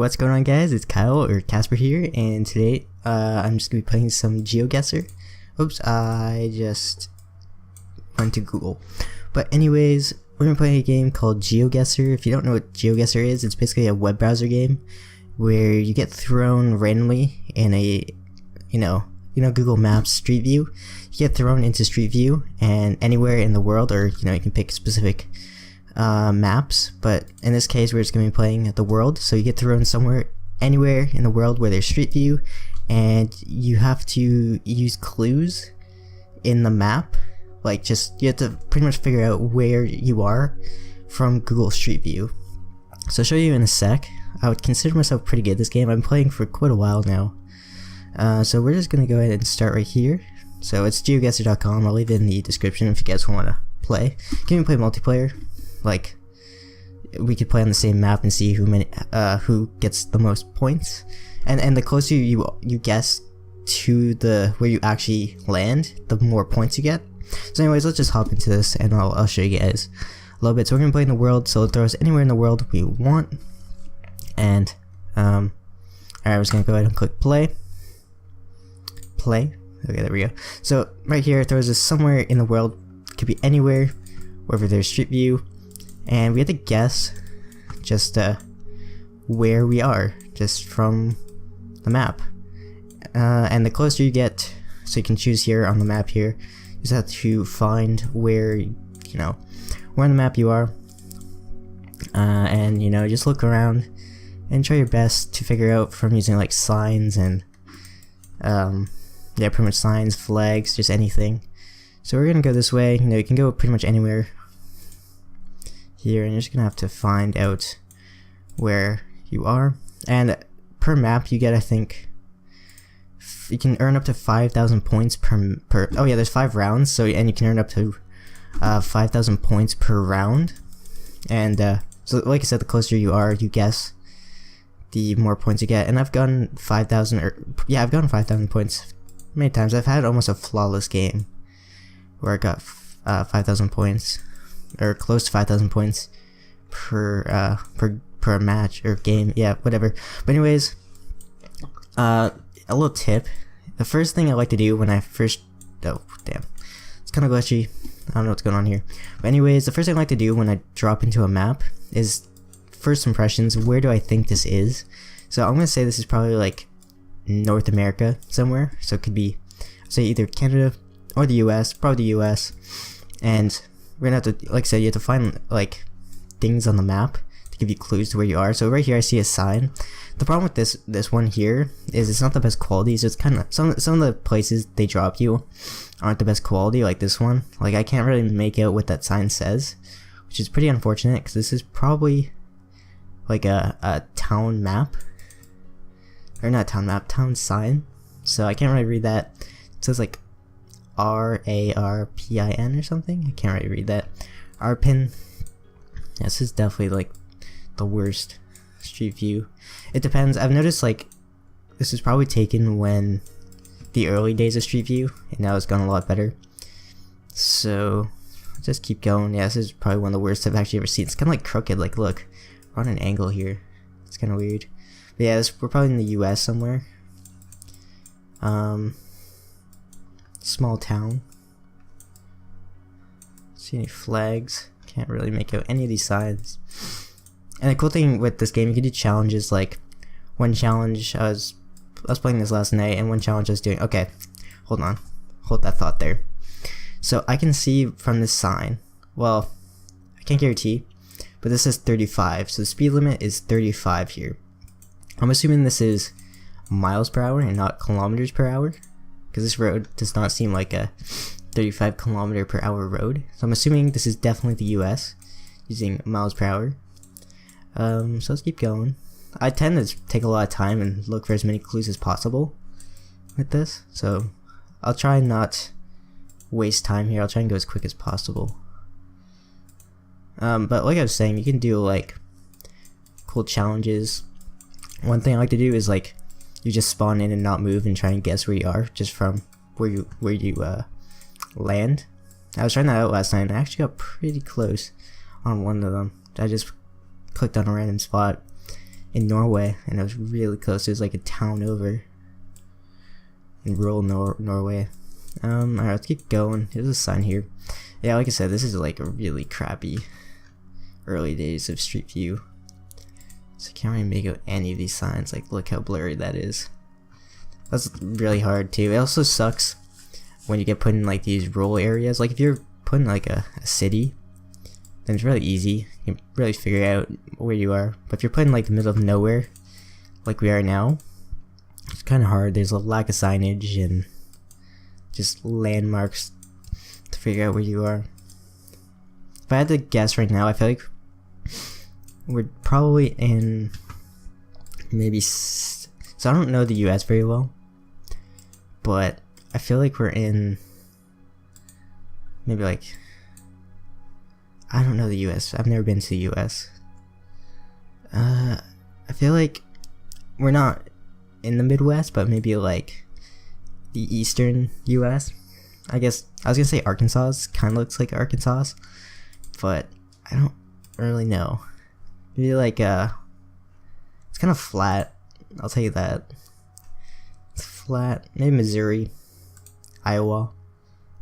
What's going on, guys? It's Kyle or Casper here, and today I'm just gonna be playing some Geoguessr. Oops, I just went to Google. But anyways, we're gonna play a game called Geoguessr. If you don't know what Geoguessr is, it's basically a web browser game where you get thrown randomly in a Google Maps Street View. You get thrown into Street View and anywhere in the world, or you can pick specific maps, but in this case we're just going to be playing at the world. So you get thrown somewhere, anywhere in the world where there's Street View, and you have to use clues in the map. Like, you have to pretty much figure out where you are from Google Street View. So I'll show you in a sec. I would consider myself pretty good at this game. I've been playing for quite a while now. So we're just going to go ahead and start right here. So it's geoguessr.com. I'll leave it in the description if you guys want to play. You can even play multiplayer. Like, we could play on the same map and see who gets the most points, and the closer you guess to where you actually land, the more points you get. So anyways, let's just hop into this and I'll show you guys a little bit. So we're gonna play in the world, so it'll throw us anywhere in the world we want. And alright, we're just gonna go ahead and click play. Okay, there we go. So right here it throws us somewhere in the world. It could be anywhere, wherever there's Street View. And we have to guess just where we are, just from the map. And the closer you get, so you can choose here on the map here, you just have to find where, where on the map you are. And, just look around and try your best to figure out from using like signs and, pretty much signs, flags, just anything. So we're gonna go this way. You can go pretty much anywhere here, and you're just gonna have to find out where you are. And per map you get, I think you can earn up to 5,000 points per oh yeah, there's 5 rounds, so, and you can earn up to 5,000 points per round. And so like I said, the closer you are, you guess, the more points you get. And I've gotten 5,000, I've gotten 5,000 points many times. I've had almost a flawless game where I got 5,000 points, or close to 5,000 points per match or game, yeah, whatever. But anyways, a little tip. The first thing I like to do when I first, oh damn, it's kind of glitchy, I don't know what's going on here. But anyways, the first thing I like to do when I drop into a map is first impressions. Where do I think this is? So I'm gonna say this is probably like North America somewhere. So it could be, say, either Canada or the US, probably the US. And we're gonna have to, like I said, you have to find like things on the map to give you clues to where you are. So right here I see a sign. The problem with this one here is it's not the best quality. So it's kind of, some of the places they drop you aren't the best quality, like this one. Like, I can't really make out what that sign says, which is pretty unfortunate, because this is probably like a town map, or not town map, town sign. So I can't really read that. It says like RARPIN or something. I can't really read that. RPIN. Yeah, this is definitely like the worst Street View. It depends. I've noticed like this is probably taken when the early days of Street View, and now it's gone a lot better. So just keep going. Yeah, this is probably one of the worst I've actually ever seen. It's kind of like crooked. Like, look, we're on an angle here. It's kind of weird. But yeah, we're probably in the US somewhere. Small town. See any flags? Can't really make out any of these signs. And the cool thing with this game, you can do challenges. Like, one challenge, I was playing this last night, and one challenge I was doing, okay, hold on, hold that thought there. So I can see from this sign, well, I can't guarantee, but this says 35, so the speed limit is 35 here. I'm assuming this is miles per hour and not kilometers per hour, because this road does not seem like a 35 kilometer per hour road. So I'm assuming this is definitely the US, using miles per hour. So let's keep going. I tend to take a lot of time and look for as many clues as possible with this, so I'll try not waste time here. I'll try and go as quick as possible. But like I was saying, you can do like cool challenges. One thing I like to do is like, you just spawn in and not move and try and guess where you are just from where you land. I was trying that out last night and I actually got pretty close on one of them. I just clicked on a random spot in Norway, and it was really close. It was like a town over in rural Norway. Alright, let's keep going. There's a sign here. Yeah, like I said, this is like a really crappy early days of Street View. So I can't really make out any of these signs. Like, look how blurry that is. That's really hard too. It also sucks when you get put in like these rural areas. Like if you're put in like a city, then it's really easy. You can really figure out where you are. But if you're put in like the middle of nowhere, like we are now, it's kind of hard. There's a lack of signage and just landmarks to figure out where you are. If I had to guess right now, I feel like we're probably in maybe so I don't know the US very well, but I feel like we're in maybe like, I don't know the US. I've never been to the US. I feel like we're not in the Midwest, but maybe like the eastern US. I guess I was gonna say Arkansas. Kind of looks like Arkansas, but I don't really know. Maybe like it's kind of flat. I'll tell you that. It's flat. Maybe Missouri, Iowa.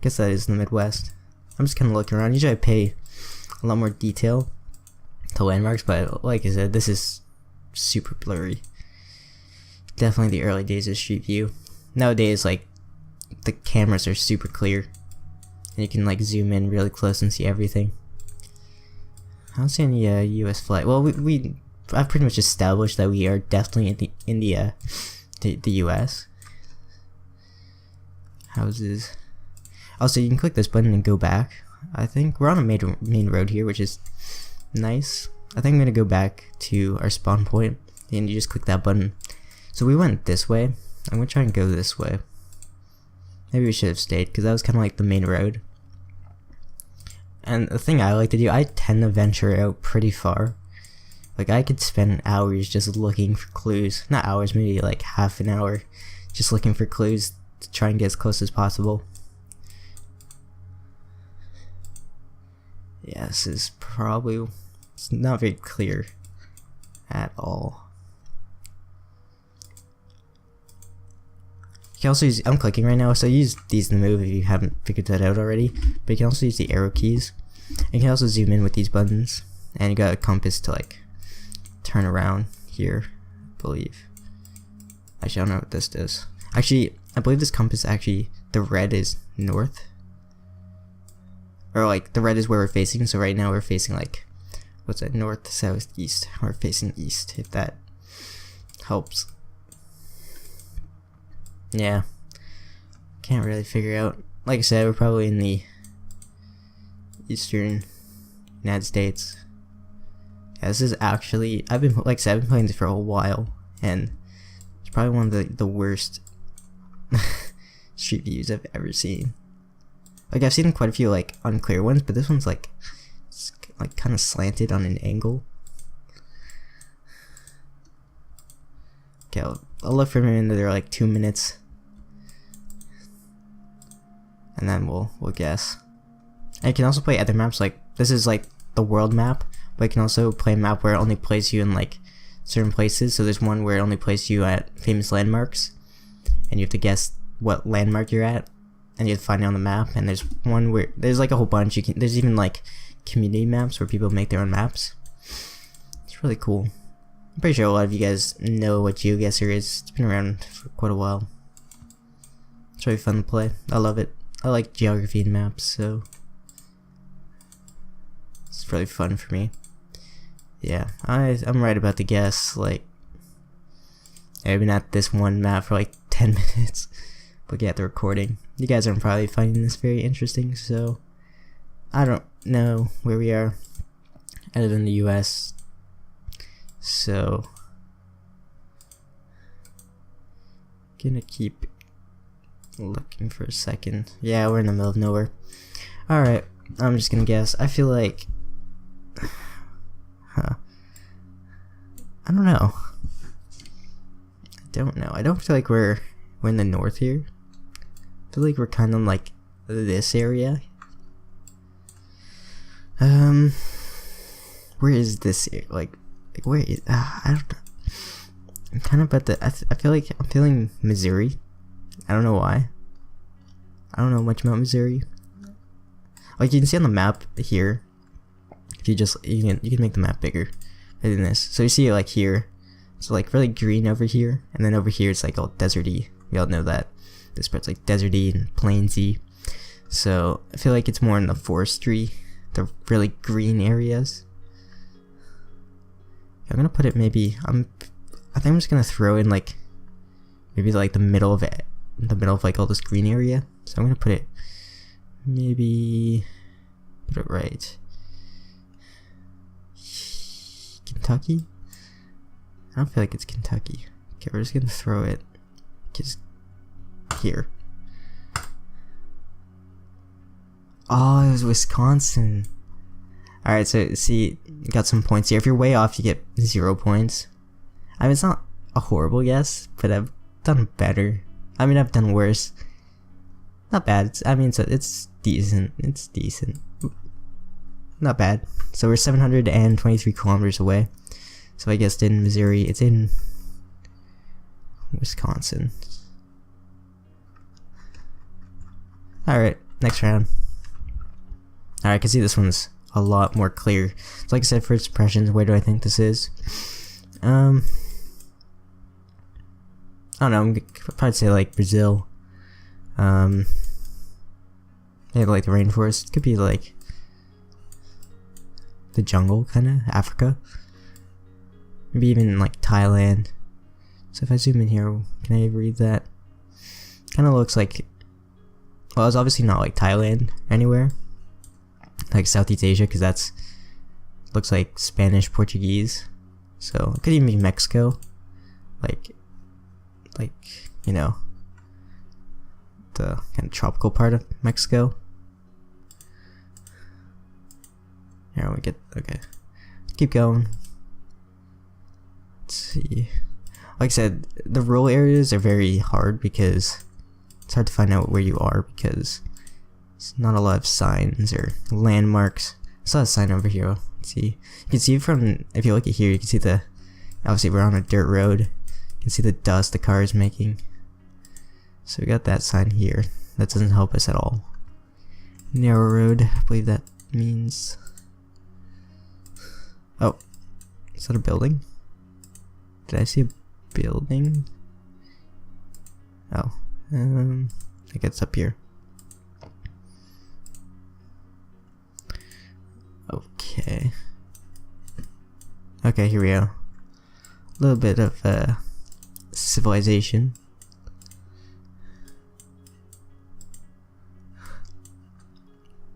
Guess that is in the Midwest. I'm just kind of looking around. Usually I pay a lot more detail to landmarks, but like I said, this is super blurry. Definitely the early days of Street View. Nowadays, like, the cameras are super clear, and you can like zoom in really close and see everything. I don't see any U.S. flag. Well, I've pretty much established that we are definitely in the U.S. Houses. Also, you can click this button and go back. I think we're on a main road here, which is nice. I think I'm gonna go back to our spawn point, and you just click that button. So we went this way. I'm gonna try and go this way. Maybe we should have stayed, because that was kind of like the main road. And the thing I like to do, I tend to venture out pretty far. Like, I could spend hours just looking for clues. Not hours, maybe like half an hour, just looking for clues to try and get as close as possible. Yeah, this is probably, it's not very clear at all. You can also use, I'm clicking right now, so use these in the move if you haven't figured that out already. But you can also use the arrow keys. And you can also zoom in with these buttons. And you got a compass to like turn around here, I believe. Actually, I don't know what this does. Actually, I believe this compass actually, the red is north. Or like, the red is where we're facing, so right now we're facing like, what's that, north, south, east. We're facing east, if that helps. Yeah, can't really figure out. Like I said, we're probably in the eastern United States. Yeah, this is actually, I've been playing this for a while, and it's probably one of the worst Street Views I've ever seen. Like, I've seen quite a few like unclear ones, but this one's like, it's like kind of slanted on an angle. Okay, I'll look for another like 2 minutes, and then we'll guess. And you can also play other maps. Like, this is like the world map, but you can also play a map where it only places you in like certain places. So there's one where it only places you at famous landmarks, and you have to guess what landmark you're at, and you have to find it on the map. And there's one where there's like a whole bunch. There's even like community maps where people make their own maps. It's really cool. I'm pretty sure a lot of you guys know what Geoguessr is. It's been around for quite a while. It's really fun to play. I love it. I like geography and maps, so it's really fun for me. Yeah, I'm right about the guess. Like, I've been at this one map for like 10 minutes looking at the recording. You guys are probably finding this very interesting, so I don't know where we are other than the US. So gonna keep looking for a second. Yeah, we're in the middle of nowhere. Alright, I'm just gonna guess. I feel like I don't know. I don't feel like we're in the north here. I feel like we're kind of like this area. Where is this area? Like where is I don't know. I'm kind of at the. I feel like I'm feeling Missouri. I don't know why. I don't know much about Missouri. Like you can see on the map here. If you just you can make the map bigger than this. So you see it like here. It's like really green over here, and then over here it's like all deserty. We all know that this part's like deserty and plainsy. So I feel like it's more in the forestry, the really green areas. I'm gonna put it maybe. I think I'm just gonna throw in like maybe like the middle of it, the middle of like all this green area. So I'm gonna put it maybe put it right. Kentucky? I don't feel like it's Kentucky. Okay, we're just gonna throw it just here. Oh, it was Wisconsin. Alright, so see, you got some points here. If you're way off, you get 0 points. I mean, it's not a horrible guess, but I've done better. I mean, I've done worse. Not bad. I mean, it's decent. It's decent. Not bad. So we're 723 kilometers away. So I guessed in Missouri. It's in Wisconsin. Alright, next round. Alright, I can see this one's a lot more clear. So like I said, first impressions, where do I think this is? I don't know, I'm gonna probably say like Brazil. Maybe like the rainforest. Could be like the jungle, kinda, Africa. Maybe even like Thailand. So if I zoom in here, can I read that? Kinda looks like, well, it's obviously not like Thailand anywhere. Like Southeast Asia, because that's looks like Spanish, Portuguese. So it could even be Mexico. Like you know, the kind of tropical part of Mexico. Here we get, okay. Keep going. Let's see. Like I said, the rural areas are very hard because it's hard to find out where you are because it's not a lot of signs or landmarks. I saw a sign over here. Let's see. You can see from, if you look at here, you can see the, obviously we're on a dirt road. You can see the dust the car is making. So we got that sign here. That doesn't help us at all. Narrow road, I believe that means. Oh, is that a building? Did I see a building? Oh, I think it's up here. Okay. Okay, here we go. A little bit of civilization.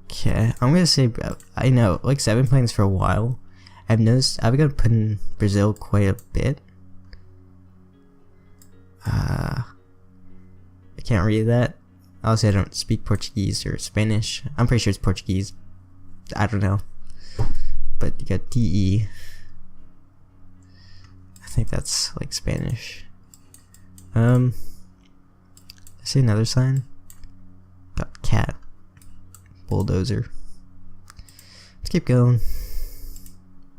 Okay, I'm gonna say, I know, like I've been playing this for a while. I've noticed I've got to put in Brazil quite a bit. I can't read that. Obviously I don't speak Portuguese or Spanish. I'm pretty sure it's Portuguese. I don't know. But you got DE. I think that's like Spanish. I see another sign. Got cat. Bulldozer. Let's keep going.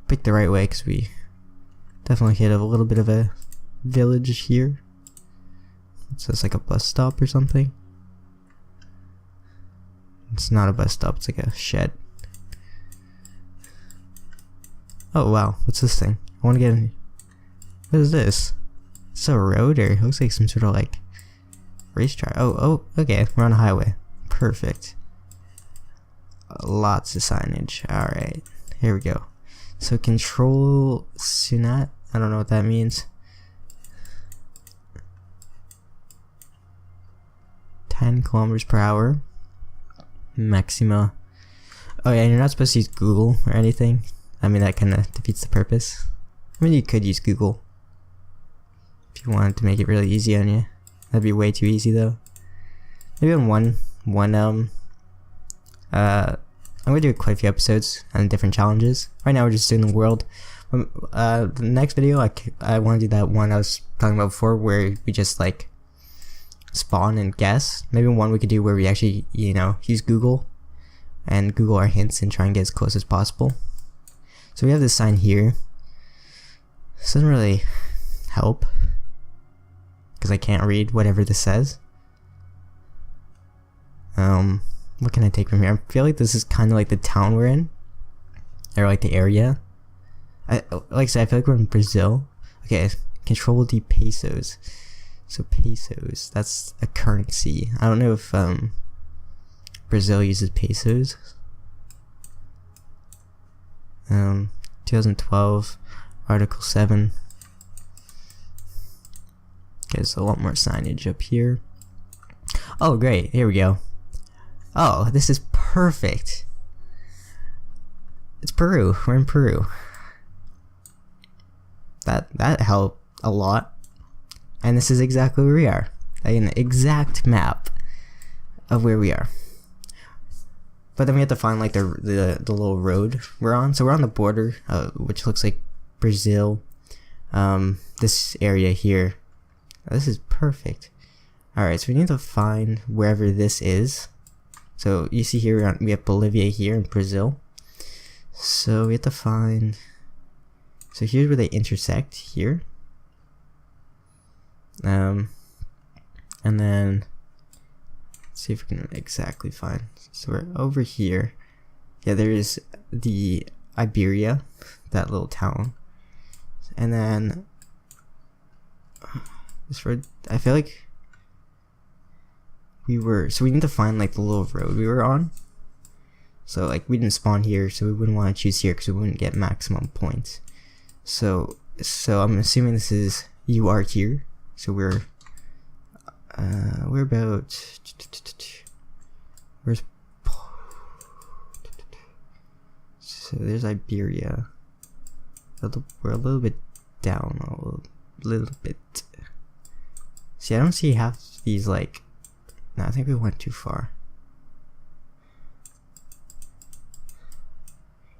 Pick the right way because we definitely hit a little bit of a village here. So it's like a bus stop or something. It's not a bus stop, it's like a shed. Oh wow, what's this thing? I want to get in. What is this? It's a road, or it looks like some sort of like racetrack. Oh, okay, we're on a highway. Perfect. Lots of signage. Alright, here we go. So control Sunat, I don't know what that means. 10 kilometers per hour. Maxima. Oh yeah, and you're not supposed to use Google or anything. I mean, that kind of defeats the purpose. I mean, you could use Google if you wanted to make it really easy on you. That'd be way too easy though. Maybe on one I'm gonna do quite a few episodes on different challenges. Right now we're just doing the world. The next video I want to do that one I was talking about before, where we just like spawn and guess. Maybe one we could do where we actually, you know, use Google and Google our hints and try and get as close as possible. So we have this sign here. This doesn't really help. because I can't read whatever this says. What can I take from here? I feel like this is kind of like the town we're in, or like the area. Like I said, I feel like we're in Brazil. Okay, control the pesos. So pesos, that's a currency. I don't know if Brazil uses pesos. 2012, Article 7. Okay, there's a lot more signage up here. Oh great, here we go. Oh, this is perfect. It's Peru. We're in Peru. That helped a lot. And this is exactly where we are. An exact map of where we are. But then we have to find like the little road we're on. So we're on the border, which looks like Brazil. This area here. This is perfect. Alright, so we need to find wherever this is. So you see here we have Bolivia here and Brazil. So we have to find. So here's where they intersect here. And then let's see if we can exactly find. So we're over here. Yeah, there is the Iberia, that little town. And then this road, I feel like we need to find like the little road we were on. So like we didn't spawn here, so we wouldn't want to choose here because we wouldn't get maximum points. So I'm assuming this is, you are here. So we're about, so there's Iberia. We're a little bit down, a little bit. See, I don't see half these like, no, I think we went too far.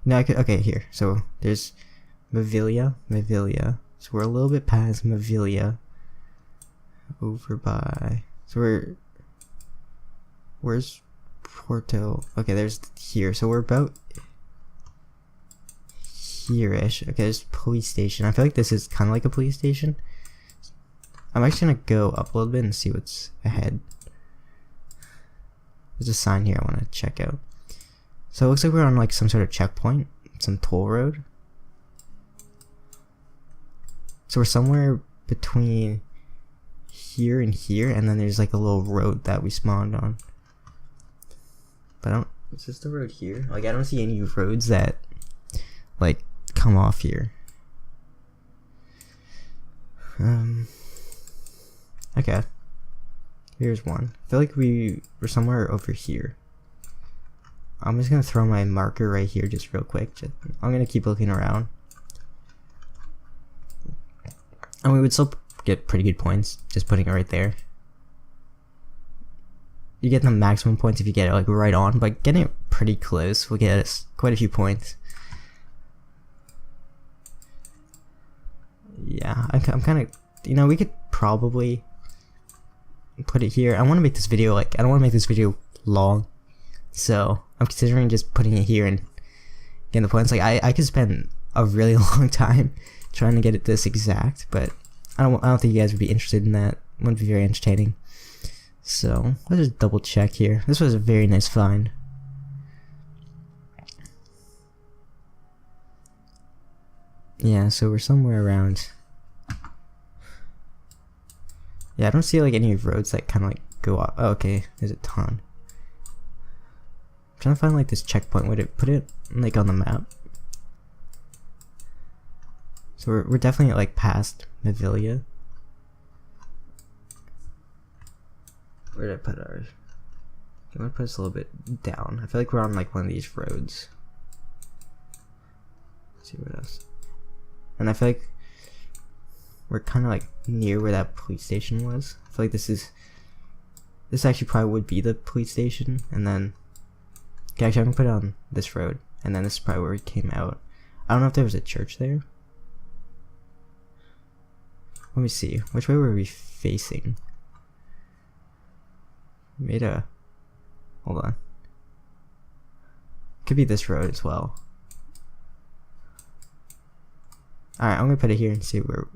No, okay, here. So there's Mavilia. So we're a little bit past Mavilia. Over by, so where's Porto? Okay, there's here. So we're about here-ish. Okay, there's police station. I feel like this is kind of like a police station. I'm actually gonna go up a little bit and see what's ahead. There's a sign here I want to check out. So it looks like we're on like some sort of checkpoint, some toll road. So we're somewhere between here and here, and then there's like a little road that we spawned on. But is this the road here? Like I don't see any roads that like come off here. Okay. Here's one. I feel like we're somewhere over here. I'm just gonna throw my marker right here just real quick. I'm gonna keep looking around. And we would still get pretty good points just putting it right there. You get the maximum points if you get it like right on, but getting it pretty close will get us quite a few points. Yeah, I'm kind of, you know, we could probably put it here. I want to make this video like, I don't want to make this video long, so I'm considering just putting it here and getting the points. Like I could spend a really long time trying to get it this exact, but I don't think you guys would be interested in that. It wouldn't be very entertaining. So let's just double check here. This was a very nice find. Yeah, so we're somewhere around. Yeah, I don't see like any roads that kind of like go off. Oh, okay, there's a ton. I'm trying to find like this checkpoint. Would it put it like on the map? So we're definitely like past Mavilia. Where did I put ours? I'm gonna put us a little bit down. I feel like we're on like one of these roads. Let's see what else. And I feel like we're kind of like near where that police station was. I feel like this actually probably would be the police station. And then, okay, actually I'm gonna put it on this road. And then this is probably where we came out. I don't know if there was a church there. Let me see. Which way were we facing? We made a, hold on. Could be this road as well. Alright, I'm gonna put it here and see where.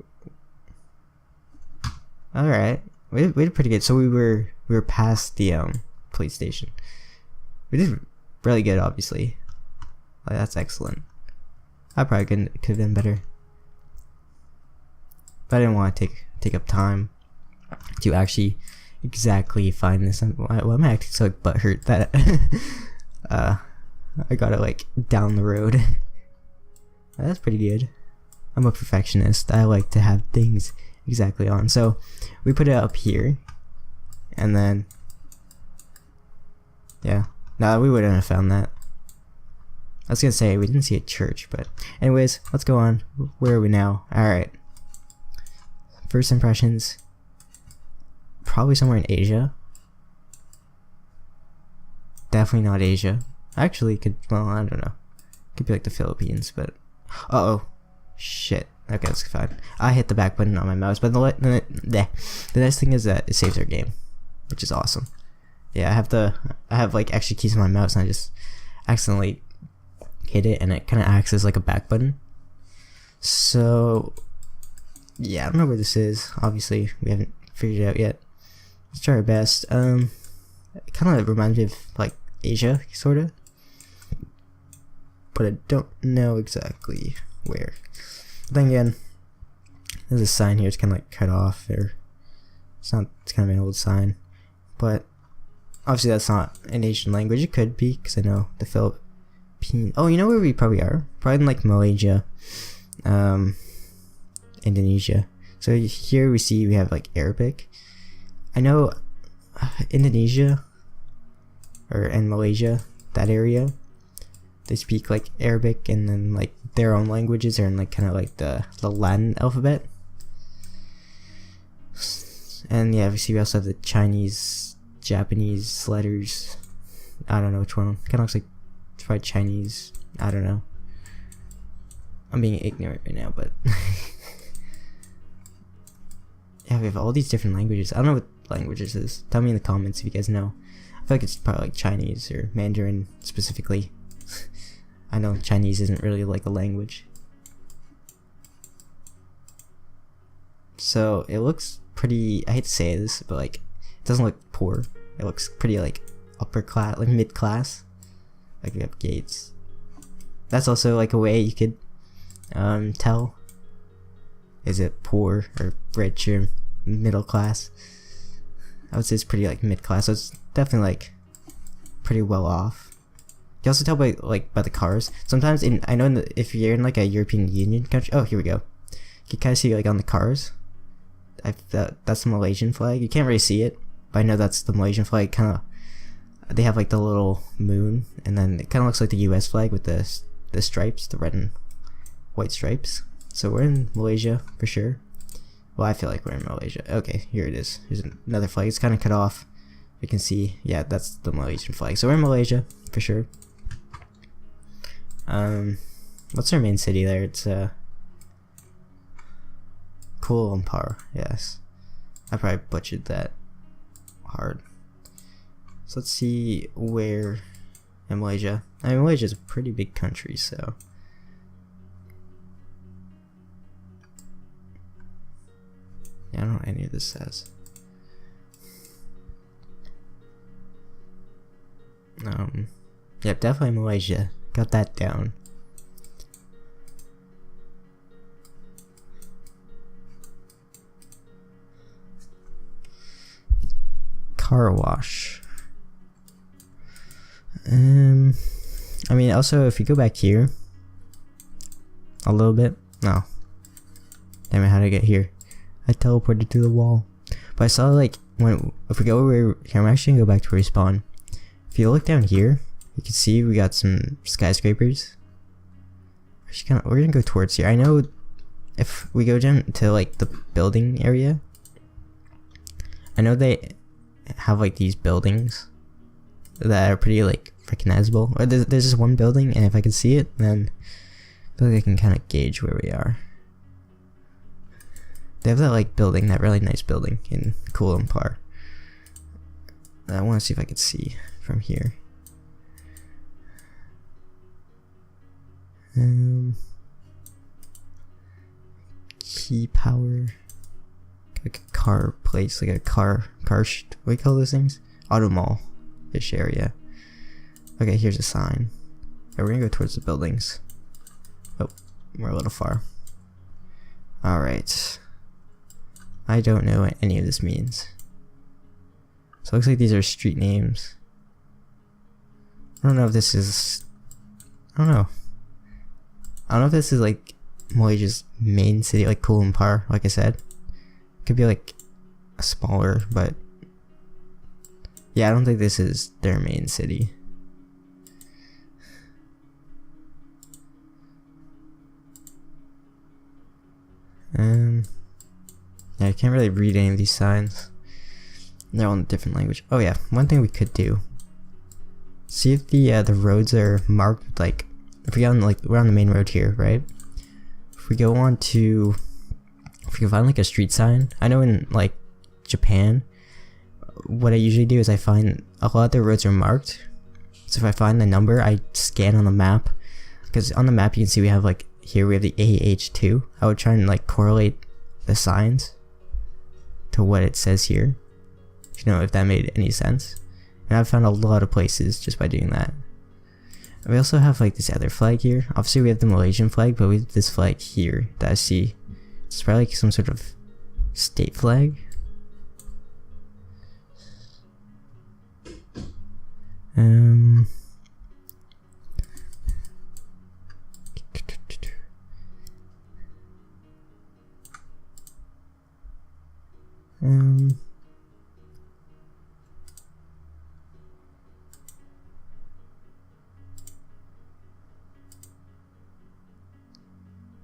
All right, we did pretty good. So we were past the police station. We did really good, obviously. Like, that's excellent. I probably could have done better, but I didn't want to take up time to actually exactly find this. Why am I acting so like butthurt that I got it like down the road? That's pretty good. I'm a perfectionist. I like to have things exactly on. So we put it up here, and then yeah, no, we wouldn't have found that. I was gonna say we didn't see a church, but anyways, let's go on. Where are we now? All right. First impressions. Probably somewhere in Asia. Definitely not Asia. Actually, could, well, I don't know. Could be like the Philippines, but uh oh, shit. Okay, that's fine. I hit the back button on my mouse, but the nice thing is that it saves our game, which is awesome. Yeah, I have like extra keys on my mouse, and I just accidentally hit it, and it kind of acts as like a back button. So yeah, I don't know where this is. Obviously, we haven't figured it out yet. Let's try our best. It kind of reminds me of like Asia, sort of, but I don't know exactly where. But then again, there's a sign here. It's kind of like cut off, or it's not. It's kind of an old sign, but obviously that's not an Asian language. It could be, because I know the Philippines. Oh, you know where we probably are? Probably in like Malaysia, Indonesia. So here we have like Arabic. I know Indonesia and Malaysia, that area, they speak like Arabic, and then like their own languages are in like kind of like the Latin alphabet. And yeah, we also have the Chinese, Japanese letters. I don't know which one. Kind of looks like it's probably Chinese. I don't know. I'm being ignorant right now, but yeah, we have all these different languages. I don't know what languages is. Tell me in the comments if you guys know. I feel like it's probably like Chinese or Mandarin specifically. I know Chinese isn't really like a language. So it looks pretty, I hate to say this, but like it doesn't look poor. It looks pretty like upper class, like mid class. Like we have gates. That's also like a way you could tell, is it poor or rich or middle class. I would say it's pretty like mid class, so it's definitely like pretty well off. You can also tell by the cars. Sometimes if you're in like a European Union country, oh, here we go. You can kind of see like on the cars, that's the Malaysian flag. You can't really see it, but I know that's the Malaysian flag. Kind of, they have like the little moon, and then it kind of looks like the U.S. flag with the stripes, the red and white stripes. So we're in Malaysia for sure. Well, I feel like we're in Malaysia. Okay, here it is. Here's another flag. It's kind of cut off. You can see, yeah, that's the Malaysian flag. So we're in Malaysia for sure. What's our main city there? It's Kuala Lumpur. Yes, I probably butchered that hard. So let's see where in Malaysia. I mean, Malaysia is a pretty big country, so yeah, I don't know what any of this says. Yep, definitely Malaysia. Got that down. Car wash. I mean, also, if you go back here a little bit. No. Damn it, how did I get here? I teleported to the wall. But I saw like if we go over here, I'm actually gonna go back to respawn. If you look down here, you can see we got some skyscrapers. We're gonna go towards here. I know if we go down to like the building area, I know they have like these buildings that are pretty like recognizable. Or there's just one building, and if I can see it, then I feel like I can kind of gauge where we are. They have that like building, that really nice building in Kuala Lumpur. I want to see if I can see from here. Key power, like a car place, like a what do you call those things? Auto mall ish area. Okay, here's a sign. Okay, we're gonna go towards the buildings. Oh, we're a little far. Alright. I don't know what any of this means. So it looks like these are street names. I don't know if this is... I don't know if this is like Malaysia's main city, like Kuala Lumpur, like I said. It could be like smaller, but... yeah, I don't think this is their main city. Yeah, I can't really read any of these signs. They're all in a different language. Oh yeah, one thing we could do. See if the roads are marked, like, if we go on, like, we're on the main road here, right? If we go on to, if we can find like a street sign. I know in like Japan, what I usually do is I find a lot of the roads are marked. So if I find the number, I scan on the map. Because on the map you can see we have like, here we have the AH2. I would try and like correlate the signs to what it says here. You know, if that made any sense. And I've found a lot of places just by doing that. We also have like this other flag here. Obviously we have the Malaysian flag, but we have this flag here that I see. It's probably like some sort of state flag.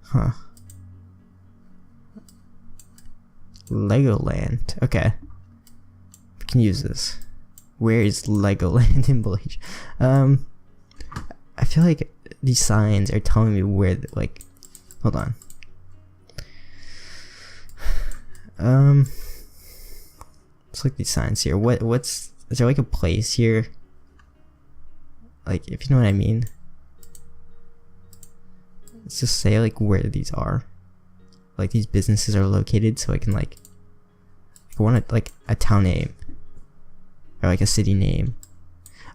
Huh. Legoland. Okay. We can use this. Where is Legoland in Malaysia? I feel like these signs are telling me where, like, hold on. Let's look at these signs here. Is there like a place here? Like, if you know what I mean. Let's just say like where these are. Like these businesses are located, so I can like, I want like a town name. Or like a city name.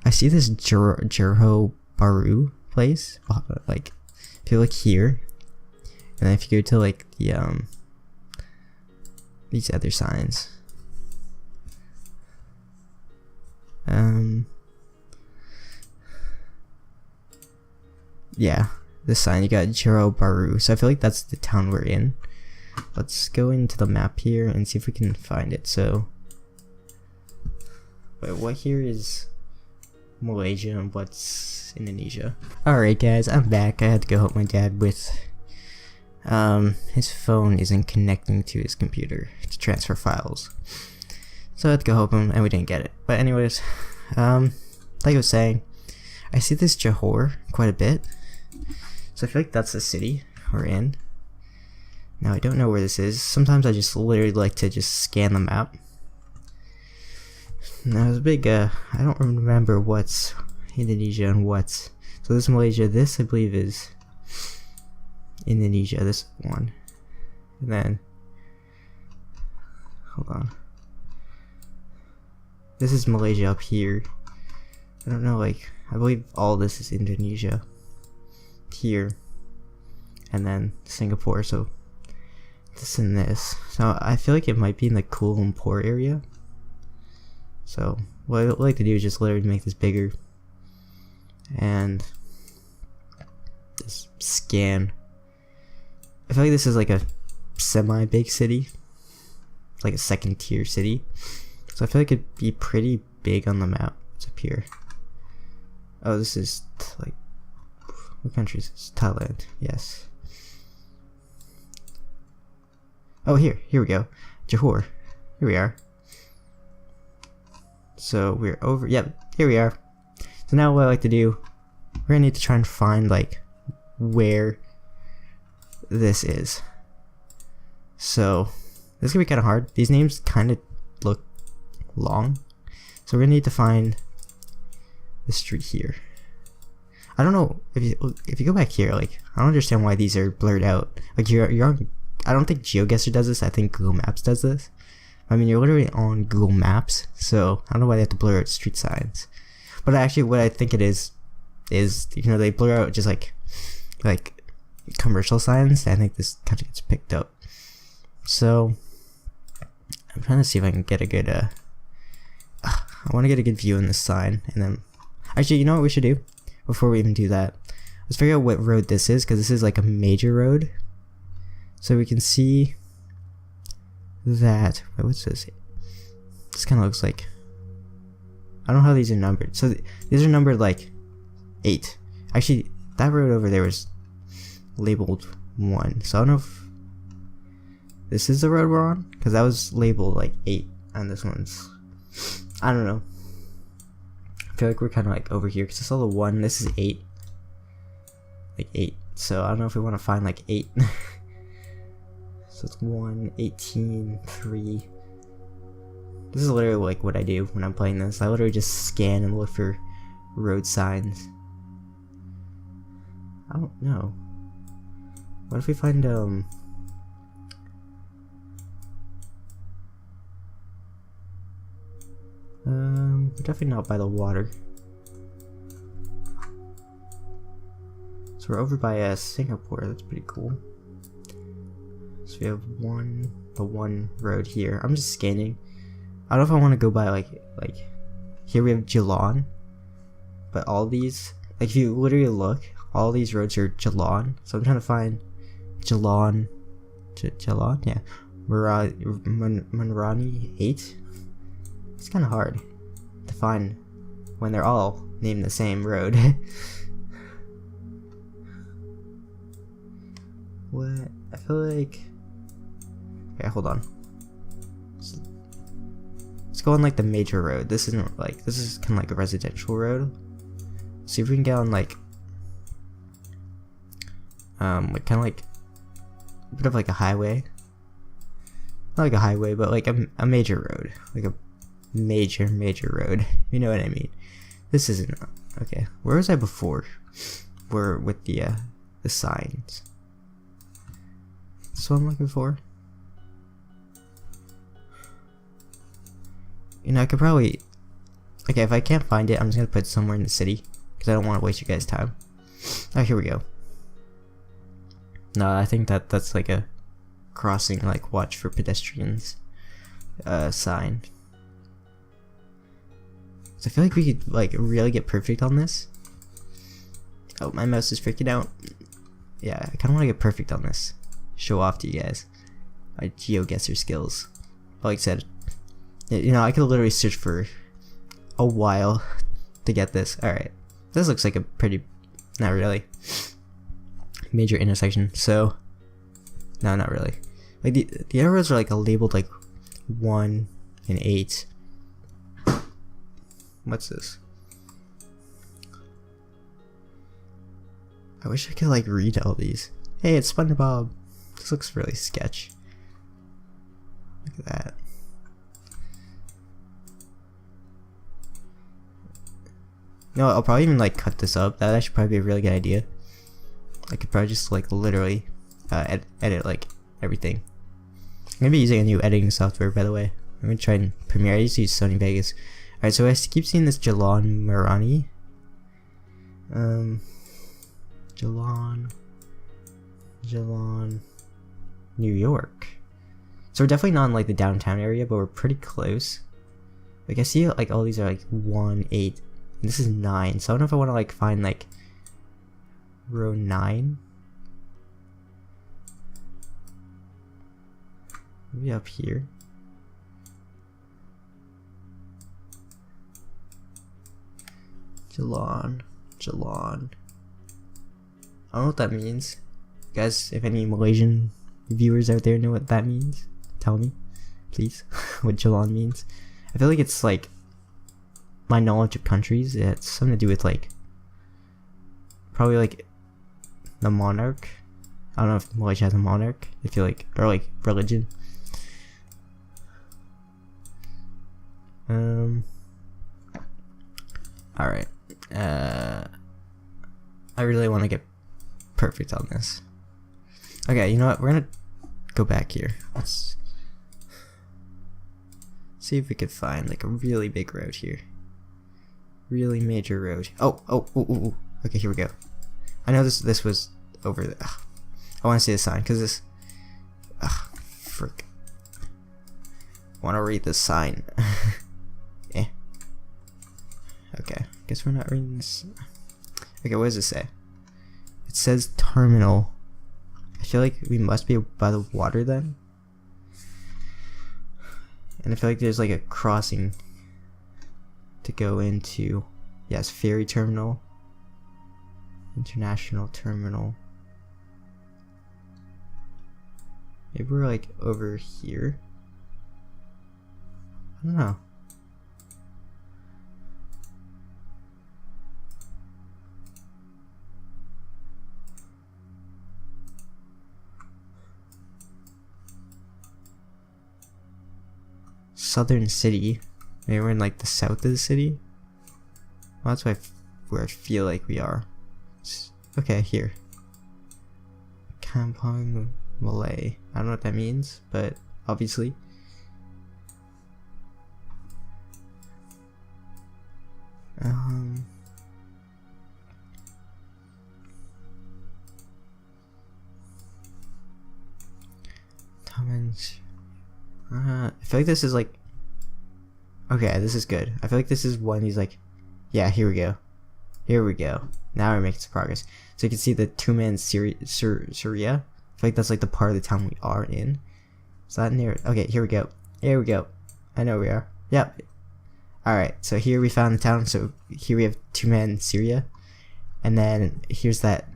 I see this Johor Bahru place. Like, if you look here, and then if you go to like the these other signs. Yeah, this sign, you got Johor Bahru. So I feel like that's the town we're in. Let's go into the map here and see if we can find it. So, wait, what here is Malaysia and what's Indonesia? Alright guys, I'm back. I had to go help my dad with his phone isn't connecting to his computer to transfer files. So I had to go help him and we didn't get it. But anyways, like I was saying, I see this Johor quite a bit. So I feel like that's the city we're in. Now I don't know where this is. Sometimes I just literally like to just scan the map. Now it's a big, I don't remember what's Indonesia and what's. So this is Malaysia. This I believe is Indonesia. This one. And then, hold on. This is Malaysia up here. I don't know, like, I believe all this is Indonesia. Here. And then Singapore, so this and this. So I feel like it might be in the Kuala Lumpur area. So what I'd like to do is just literally make this bigger and just scan. I feel like this is like a semi-big city, like a second tier city. So I feel like it'd be pretty big on the map. It's up here. Oh, this is like, what country is this? Thailand. Yes. Oh, here we go. Johor. Here we are. So we're over. Yep, here we are. So now what I like to do, we're gonna need to try and find like where this is. So this is gonna be kind of hard. These names kind of look long, so we're gonna need to find the street here. I don't know if you go back here, like I don't understand why these are blurred out. Like you're on. I don't think Geoguessr does this. I think Google Maps does this. I mean, you're literally on Google Maps, so I don't know why they have to blur out street signs. But actually, what I think it is they blur out just like commercial signs. I think this kind of gets picked up. So I'm trying to see if I can get a good I want to get a good view in this sign, and then actually, you know what we should do before we even do that? Let's figure out what road this is, because this is like a major road. So we can see that. Wait, what's this? This kind of looks like. I don't know how these are numbered. So these are numbered like 8. Actually, that road over there was labeled 1. So I don't know if this is the road we're on, because that was labeled like 8, and this one's. I don't know. I feel like we're kind of like over here, because it's all a 1. This is 8. Like 8. So I don't know if we want to find like 8. So it's 1, 18, 3. This is literally like what I do when I'm playing this. I literally just scan and look for road signs. I don't know. What if we find we're definitely not by the water. So we're over by Singapore. That's pretty cool. So we have the one road here. I'm just scanning. I don't know if I want to go by like here we have Geelong, but all these, like if you literally look, all these roads are Geelong. So I'm trying to find Geelong, yeah, Munrani 8. It's kind of hard to find when they're all named the same road. What? I feel like. Okay, hold on. Let's go on like the major road. This isn't like, this is kind of like a residential road. See if we can get on like kind of like a bit of like a highway. Not like a highway, but like a major road, like a major road. You know what I mean? This isn't okay. Where was I before? Where with the signs? That's what I'm looking for. You know, I could probably. Okay, if I can't find it, I'm just gonna put it somewhere in the city, because I don't want to waste you guys' time. Oh, here we go. No, I think that's like a crossing, like watch for pedestrians sign. So I feel like we could like really get perfect on this. Oh, my mouse is freaking out. Yeah, I kind of want to get perfect on this. Show off to you guys my Geoguessr skills. Like I said, you know, I could literally search for a while to get this. Alright, this looks like a pretty, not really, major intersection. So, no, not really. Like the arrows are like labeled like 1 and 8. What's this? I wish I could like read all these. Hey, it's SpongeBob. This looks really sketch. Look at that. No, I'll probably even like cut this up. That'd actually probably be a really good idea. I could probably just like literally edit like everything. I'm gonna be using a new editing software, by the way. I'm gonna try and Premiere. I used to use Sony Vegas. Alright, so I keep seeing this Geelong Marani. Geelong, New York. So we're definitely not in like the downtown area, but we're pretty close. Like I see like all these are like 1, 8, and this is 9. So I don't know if I want to like find like row 9. Maybe up here. Geelong. I don't know what that means. Guys, if any Malaysian viewers out there know what that means, tell me, please, what Geelong means. I feel like it's like my knowledge of countries. It's something to do with like probably like the monarch. I don't know if Malaysia has a monarch. I feel like, or like religion. Alright. I really want to get perfect on this. Okay, you know what? We're gonna go back here. see if we could find like a really big road here. Really major road. Oh. Okay, here we go. I know this was over there. Ugh. I want to see the sign because this. Frick. I want to read the sign. Eh. Okay, guess we're not reading this. Okay, what does it say? It says terminal. I feel like we must be by the water then. And I feel like there's like a crossing to go into. Yes, ferry terminal. International terminal. Maybe we're like over here. I don't know. Southern city. Maybe we're in like the south of the city. Well, that's where I feel like we are. Okay, here. Kampong Malay. I don't know what that means, but obviously. I feel like this is like. Okay, this is good. I feel like this is one of these like. Yeah, here we go. Here we go. Now we're making some progress. So you can see the two-man Syria. I feel like that's like the part of the town we are in. Is that near? Okay, here we go. Here we go. I know we are. Yep. Alright, so here we found the town. So here we have two-man Syria. And then here's that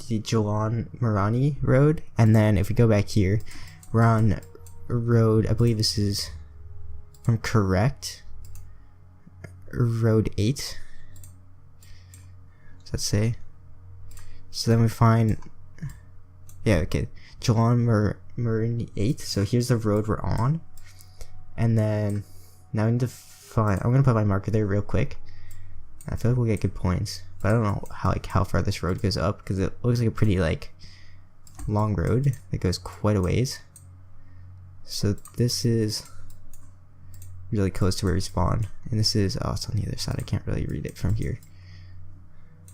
the Jalan Marani road. And then if we go back here, we're on road, I believe this is, if I'm correct, road 8. Does that say? So then we find, yeah, okay, Jalan Marani 8. So here's the road we're on. And then now we need to find, I'm gonna put my marker there real quick. I feel like we'll get good points, but I don't know how far this road goes up, because it looks like a pretty like long road that goes quite a ways. So this is really close to where we spawn, and this is, oh, it's on the other side. I can't really read it from here.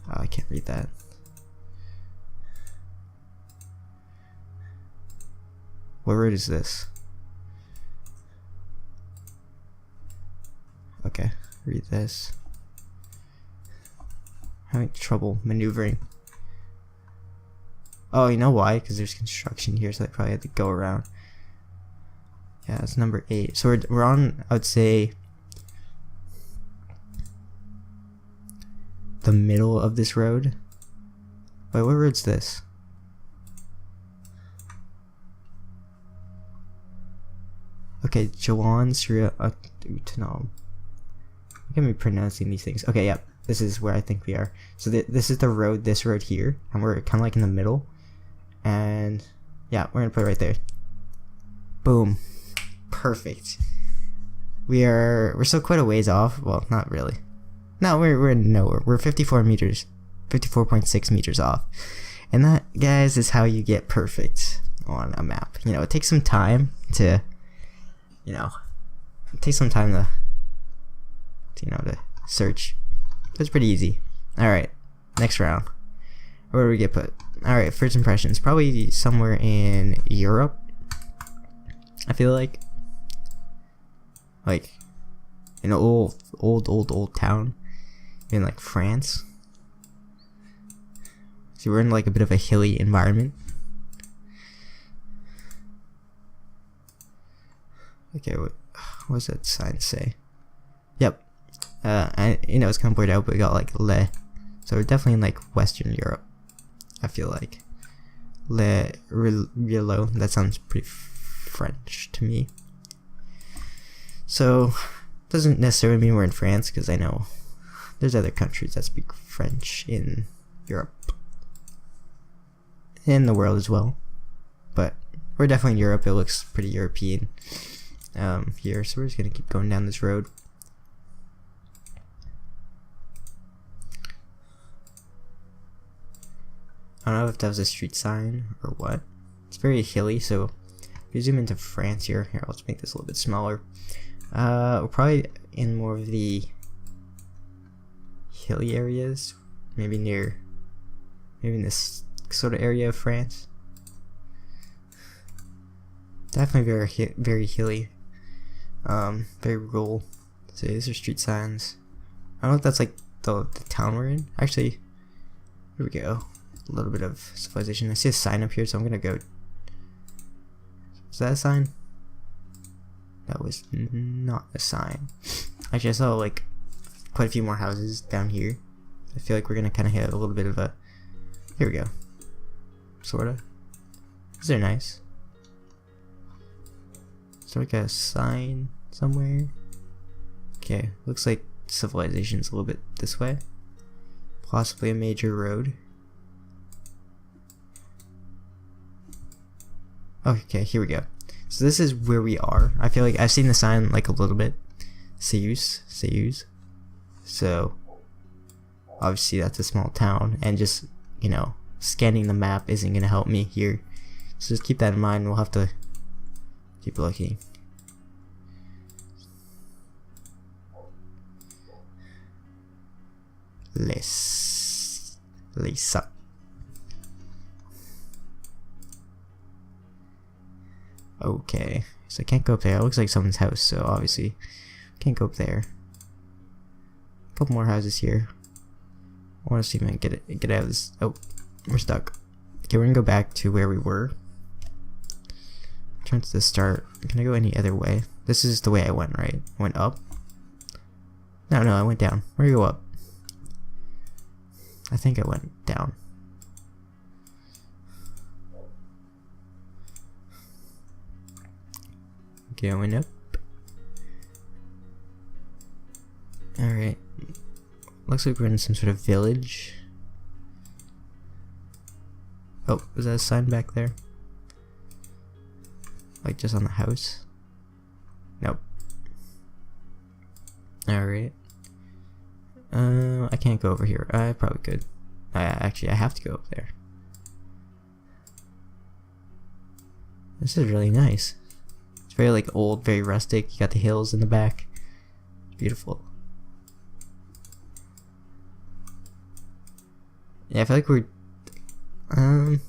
Oh, I can't read that. What road is this? Okay, read this. Having trouble maneuvering. Oh, you know why? Because there's construction here, so I probably had to go around. Yeah, it's number 8. So we're on, I would say, the middle of this road. Wait, what road's this? Okay, Jalan Surya Uttanam. Look at me pronouncing these things. Okay, yep. This is where I think we are. So this is the road, this road here, and we're kind of like in the middle. And yeah, we're gonna put it right there. Boom. Perfect. We're still quite a ways off. Well, not really. No, we're nowhere. We're 54 meters, 54.6 meters off. And that, guys, is how you get perfect on a map. You know, it takes some time to, you know, to search. It's pretty easy. Alright, next round. Where do we get put? Alright, first impressions. Probably somewhere in Europe. I feel like an old town in like France. So we're in like a bit of a hilly environment. Okay, what does that sign say? Yep. It's kind of blurred out, but we got like Le. So we're definitely in like Western Europe. I feel like Le Riolo. That sounds pretty French to me. So doesn't necessarily mean we're in France, because I know there's other countries that speak French in Europe, in the world as well. But we're definitely in Europe. It looks pretty European here. So we're just gonna keep going down this road. I don't know if that was a street sign or what. It's very hilly, so If you zoom into France here, let's make this a little bit smaller. We're probably in more of the hilly areas, maybe in this sort of area of France. Definitely very hilly, very rural. So these are street signs. I don't know if that's like the town we're in. Actually, here we go. A little bit of civilization. I see a sign up here, so I'm gonna go. Is that a sign? That was not a sign. Actually, I saw like quite a few more houses down here. I feel like we're gonna kind of hit a little bit of a. Here we go. Sorta. These are nice. Is there like a sign somewhere? Okay, looks like civilization's a little bit this way. Possibly a major road. Okay, here we go. So this is where we are. I feel like I've seen the sign like a little bit. Seus. So obviously that's a small town, and just, you know, scanning the map isn't gonna help me here. So just keep that in mind. We'll have to keep looking. Lisa. Okay, so I can't go up there. It looks like someone's house, so obviously can't go up there. A couple more houses here. I want to see if I can get out of this. Oh, we're stuck. Okay, we're gonna go back to where we were. Turn to the start. Can I go any other way? This is the way I went, right? I went up. No, I went down. Where do you go up? I think I went down. Going up. Alright. Looks like we're in some sort of village. Oh, was that a sign back there? Like just on the house? Nope. Alright. I can't go over here. I probably could. Actually, I have to go up there. This is really nice. It's very like old, very rustic. You got the hills in the back. It's beautiful. Yeah, I feel like we're actually,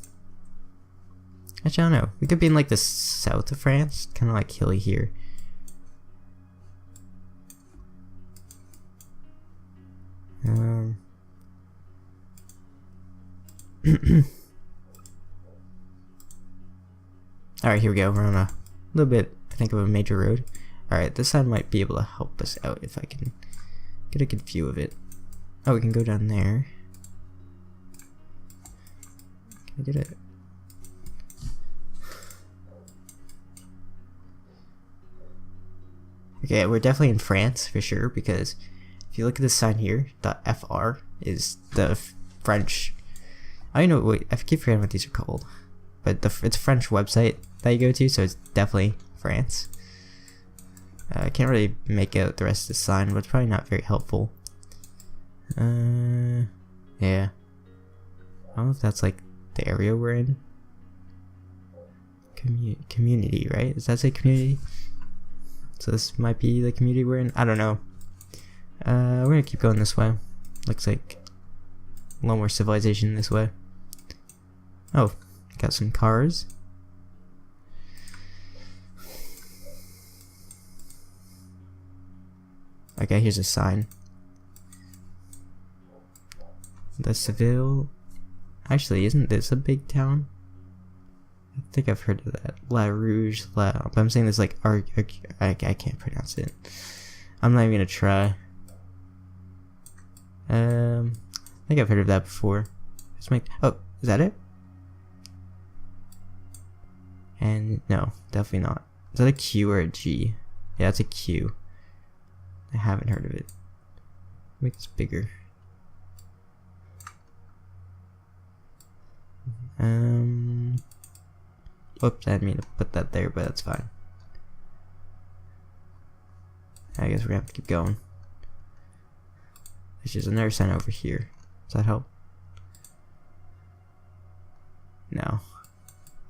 I don't know. We could be in like the south of France, kind of like hilly here. Alright, here we go. We're on a little bit, I think, of a major road. Alright, this side might be able to help us out if I can get a good view of it. Oh, we can go down there. Can I get it? Okay, we're definitely in France for sure, because if you look at this sign here, the FR is the French. I don't know. Wait, I keep forgetting what these are called, but it's a French website that you go to, so it's definitely France. I can't really make out the rest of the sign, but it's probably not very helpful. Yeah. I don't know if that's like the area we're in. Community, right? Does that say community? So this might be the community we're in. I don't know. We're gonna keep going this way. Looks like a lot more civilization this way. Oh, got some cars. Okay, here's a sign. The Seville. Actually, isn't this a big town? I think I've heard of that. La Rouge, but I'm saying this like I can't pronounce it. I'm not even gonna try. I think I've heard of that before. Oh, is that it? And no, definitely not. Is that a Q or a G? Yeah, it's a Q. I haven't heard of it. Make this bigger. Whoops, I didn't mean to put that there, but that's fine. I guess we're gonna have to keep going. There's just another sign over here. Does that help? No.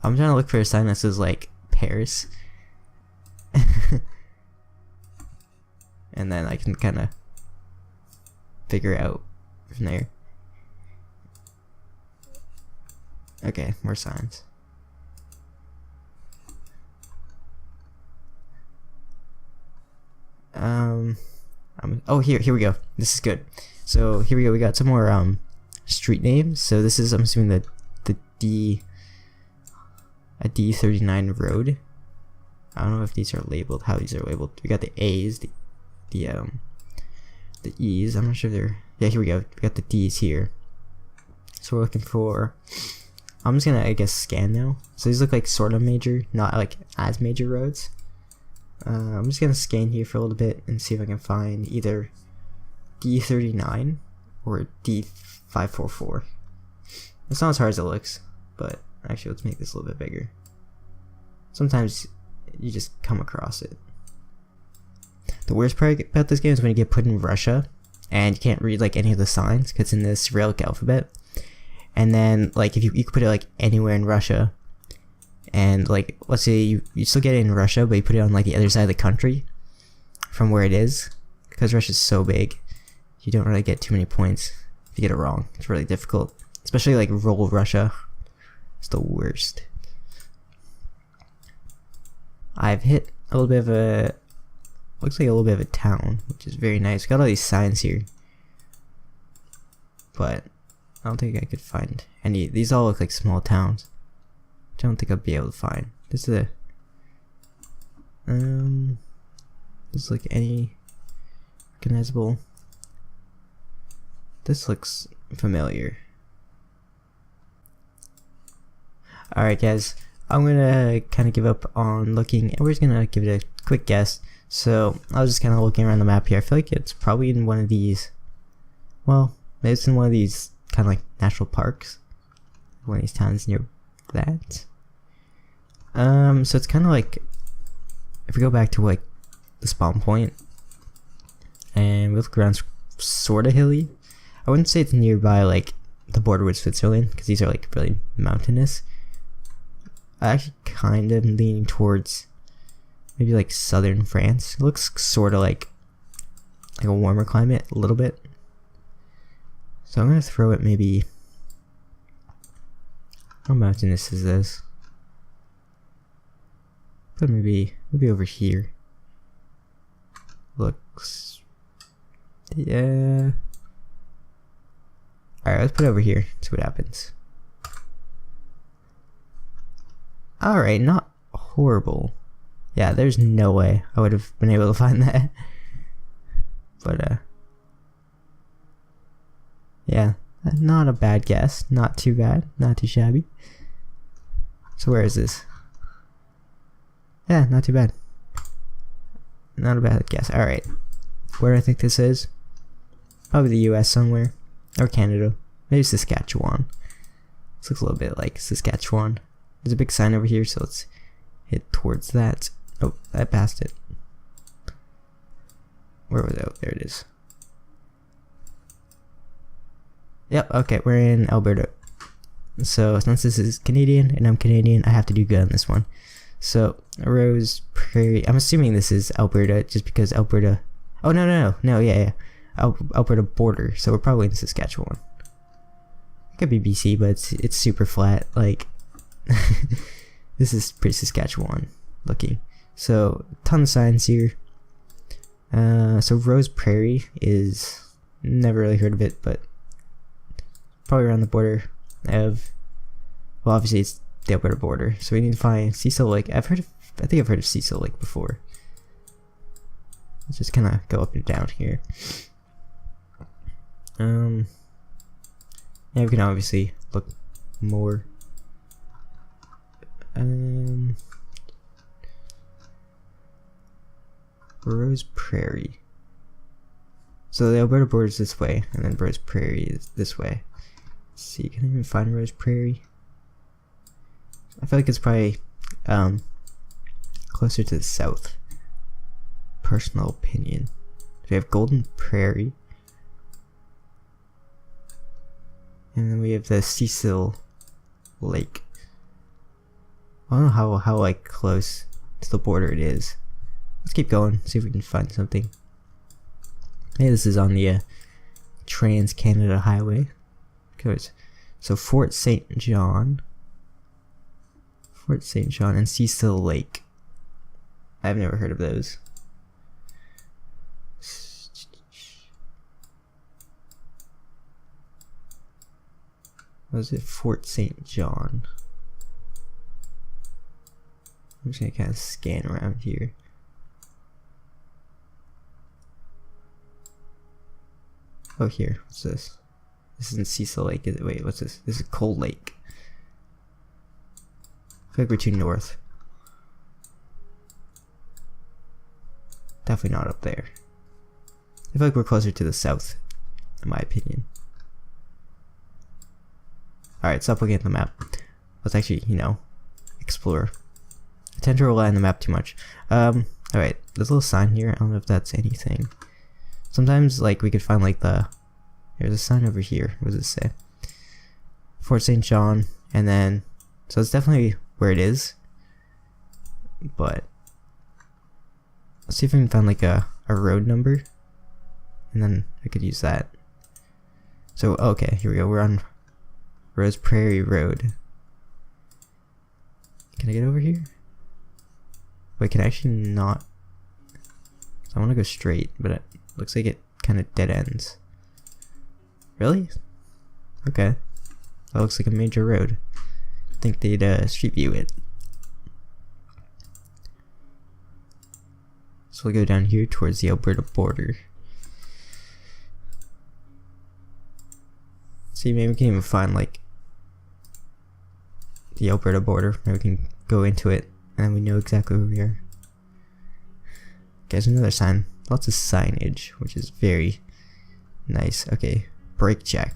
I'm trying to look for a sign that says like Paris. And then I can kind of figure out from there. Okay, more signs. Oh, here we go. This is good. So here we go. We got some more street names. So this is, I'm assuming, the D39 road. I don't know if these are labeled, how these are labeled. We got the A's, the E's. I'm not sure if they're, yeah, here we go. We got the D's here. So we're looking for, I'm just gonna, I guess, scan now. So these look like sort of major, not like as major roads. I'm just gonna scan here for a little bit and see if I can find either D39 or D544. It's not as hard as it looks, but actually let's make this a little bit bigger. Sometimes you just come across it. The worst part about this game is when you get put in Russia and you can't read like any of the signs because it's in the Cyrillic alphabet. And then like if you could put it like anywhere in Russia, and like let's say you still get it in Russia, but you put it on like the other side of the country from where it is, because Russia's so big, you don't really get too many points if you get it wrong. It's really difficult, especially like rural Russia. It's the worst. I've hit a little bit of a, looks like a little bit of a town, which is very nice. Got all these signs here, but I don't think I could find any. These all look like small towns. I don't think I'll be able to find. This is a does like any recognizable. This looks familiar. Alright guys, I'm gonna kind of give up on looking, and we're just gonna give it a quick guess. So I was just kind of looking around the map here. I feel like it's probably in one of these, well, maybe it's in one of these kind of like national parks, one of these towns near that. So it's kind of like, if we go back to like the spawn point and we look around, sort of hilly. I wouldn't say it's nearby like the border with Switzerland, because these are like really mountainous. I actually kind of leaning towards maybe like southern France. It looks sort of like a warmer climate a little bit. So I'm gonna throw it maybe, how mountainous is this? But maybe over here. Looks, yeah. Alright, let's put it over here, see what happens. Alright, not horrible. Yeah, there's no way I would have been able to find that. But yeah, not a bad guess. Not too bad, not too shabby. So where is this? Yeah, not too bad. Not a bad guess. Alright, where do I think this is? Probably the US somewhere. Or Canada. Maybe Saskatchewan. This looks a little bit like Saskatchewan. There's a big sign over here, so let's hit towards that. Oh, I passed it. Where was it? Oh, there it is. Yep, okay, we're in Alberta. So since this is Canadian and I'm Canadian, I have to do good on this one. So Rose Prairie, I'm assuming this is Alberta just because Alberta, oh no, yeah. Alberta border, so we're probably in Saskatchewan. It could be BC, but it's super flat, like this is pretty Saskatchewan looking. So ton of signs here. So Rose Prairie is, never really heard of it, but probably around the border of, well, obviously it's the Alberta border, so we need to find Cecil Lake. I think I've heard of Cecil Lake before. Let's just kind of go up and down here. Yeah, we can obviously look more. Rose Prairie. So the Alberta border is this way, and then Rose Prairie is this way. Let's see, can I even find Rose Prairie? I feel like it's probably closer to the south. Personal opinion. We have Golden Prairie. And then we have the Cecil Lake. I don't know how like close to the border it is. Let's keep going, see if we can find something. Hey, this is on the Trans-Canada Highway. Good. So Fort St. John and Cecil Lake. I've never heard of those. What was it? Fort St. John. I'm just gonna kind of scan around here. Oh, here. What's this? This isn't Cecil Lake, is it? Wait, what's this? This is Cold Lake. I feel like we're too north. Definitely not up there. I feel like we're closer to the south, in my opinion. Alright, stop looking at the map. Let's actually, explore. I tend to rely on the map too much. Alright, there's a little sign here. I don't know if that's anything. Sometimes, like, we could find, like, there's a sign over here. What does it say? Fort St. John, and then, so it's definitely where it is. But, let's see if we can find, like, a road number. And then I could use that. So, okay, here we go. We're on Rose Prairie Road. Can I get over here? Wait, can I actually not? I want to go straight, but it looks like it kind of dead ends. Really? Okay. That looks like a major road. I think they'd street view it. So we'll go down here towards the Alberta border. See, maybe we can even find like the Alberta border. Maybe we can go into it and we know exactly where we are. There's another sign. Lots of signage, which is very nice. Okay, brake check.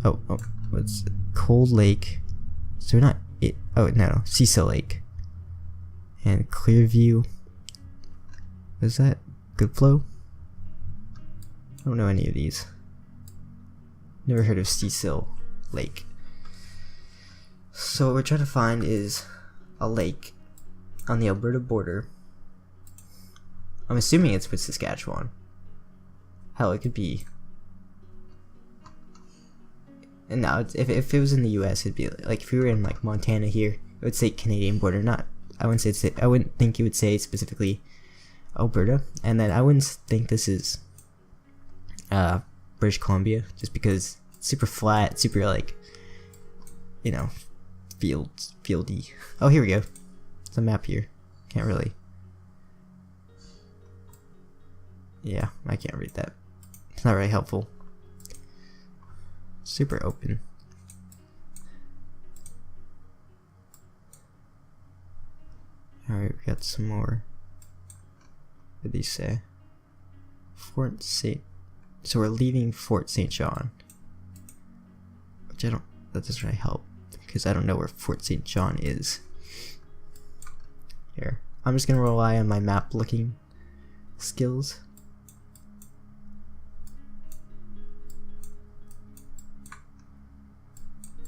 Oh, what's it? Cold Lake? So we're not it. Oh no, Cecil Lake and Clearview. Is that Good Flow? I don't know any of these. Never heard of Cecil Lake. So what we're trying to find is a lake on the Alberta border. I'm assuming it's with Saskatchewan. Hell, it could be. And now, if it was in the U.S., it'd be like if we were in like Montana here, it would say Canadian border. Not, I wouldn't say I wouldn't think it would say specifically Alberta, and then I wouldn't think this is British Columbia, just because it's super flat, super like, fieldy. Oh, here we go. It's a map here. Can't really. Yeah, I can't read that. It's not really helpful. Super open. Alright, we got some more. What did these say? Fort St. So we're leaving Fort St. John. Which that doesn't really help, because I don't know where Fort St. John is. Here. I'm just gonna rely on my map looking skills.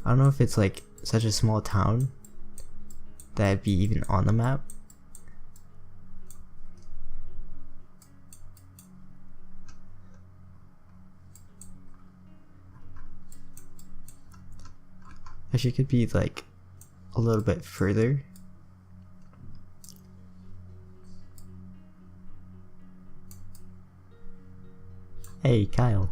I don't know if it's like such a small town that it'd be even on the map. Actually, it could be like a little bit further. Hey, Kyle.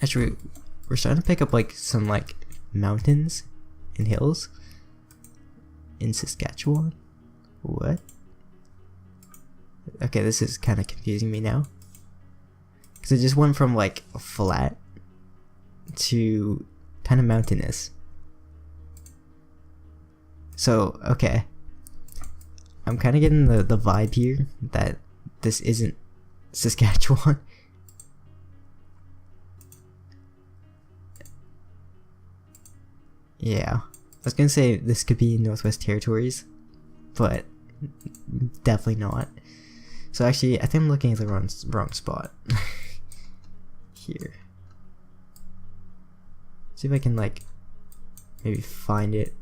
Actually, we're starting to pick up like some like mountains and hills in Saskatchewan. What? Okay, this is kind of confusing me now. Because it just went from like flat to kind of mountainous. So, okay. I'm kind of getting the vibe here that this isn't Saskatchewan. Yeah. I was gonna say this could be Northwest Territories, but definitely not. So actually, I think I'm looking at the wrong spot. Here. See if I can like maybe find it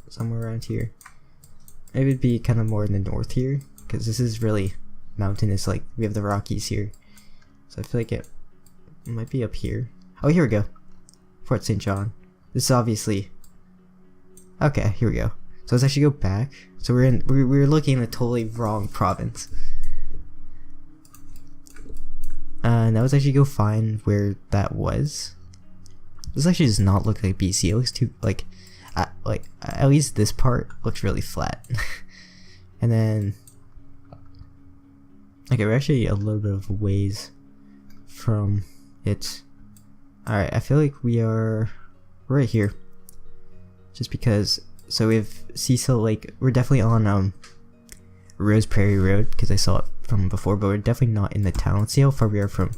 somewhere around here. Maybe it'd be kind of more in the north here, because this is really mountainous. Like we have the Rockies here, so I feel like it might be up here. Oh, here we go. Fort St. John. This is obviously okay. Here we go. So let's actually go back. So we're looking in the totally wrong province. Now let's actually go find where that was. This actually does not look like BC. It looks too like at least this part looks really flat. And then okay, we're actually a little bit of a ways from it. All right, I feel like we're right here. Just because, so we have Cecil Lake. We're definitely on Rose Prairie Road because I saw it from before, but we're definitely not in the town. Let's see how far we are from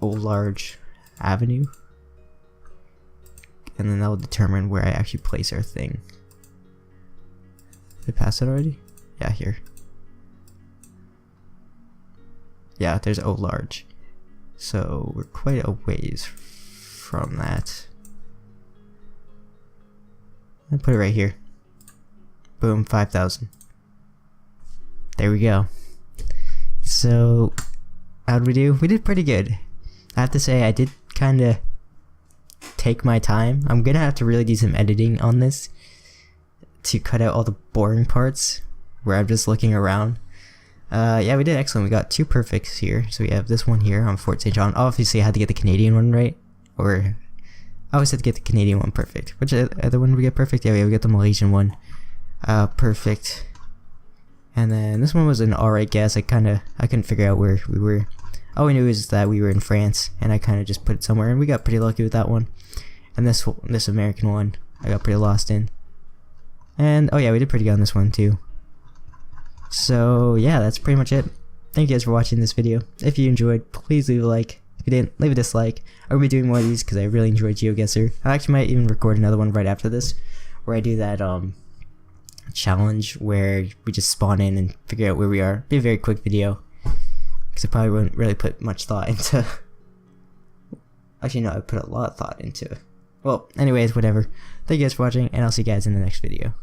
Old Large Avenue, and then that will determine where I actually place our thing. Did I pass it already? Yeah, here. Yeah, there's Old Large, so we're quite a ways from that. I'll put it right here. Boom, 5,000. There we go. So, how'd we do? We did pretty good. I have to say, I did kind of take my time. I'm gonna have to really do some editing on this to cut out all the boring parts where I'm just looking around. Yeah, we did excellent. We got 2 perfects here. So we have this one here on Fort St. John. Obviously, I had to get the Canadian one right, or I always had to get the Canadian one perfect. Which other one did we get perfect? Yeah, we got the Malaysian one perfect. And then this one was an alright guess. I couldn't figure out where we were. All we knew is that we were in France, and I kind of just put it somewhere, and we got pretty lucky with that one. And this American one, I got pretty lost in. And oh yeah, we did pretty good on this one too. So yeah, that's pretty much it. Thank you guys for watching this video. If you enjoyed, please leave a like. If you didn't, leave a dislike. I will be doing more of these because I really enjoy Geoguessr. I actually might even record another one right after this, where I do that challenge where we just spawn in and figure out where we are. Be a very quick video because I probably wouldn't really put much thought into. Actually, no, I put a lot of thought into. Well, anyways, whatever. Thank you guys for watching, and I'll see you guys in the next video.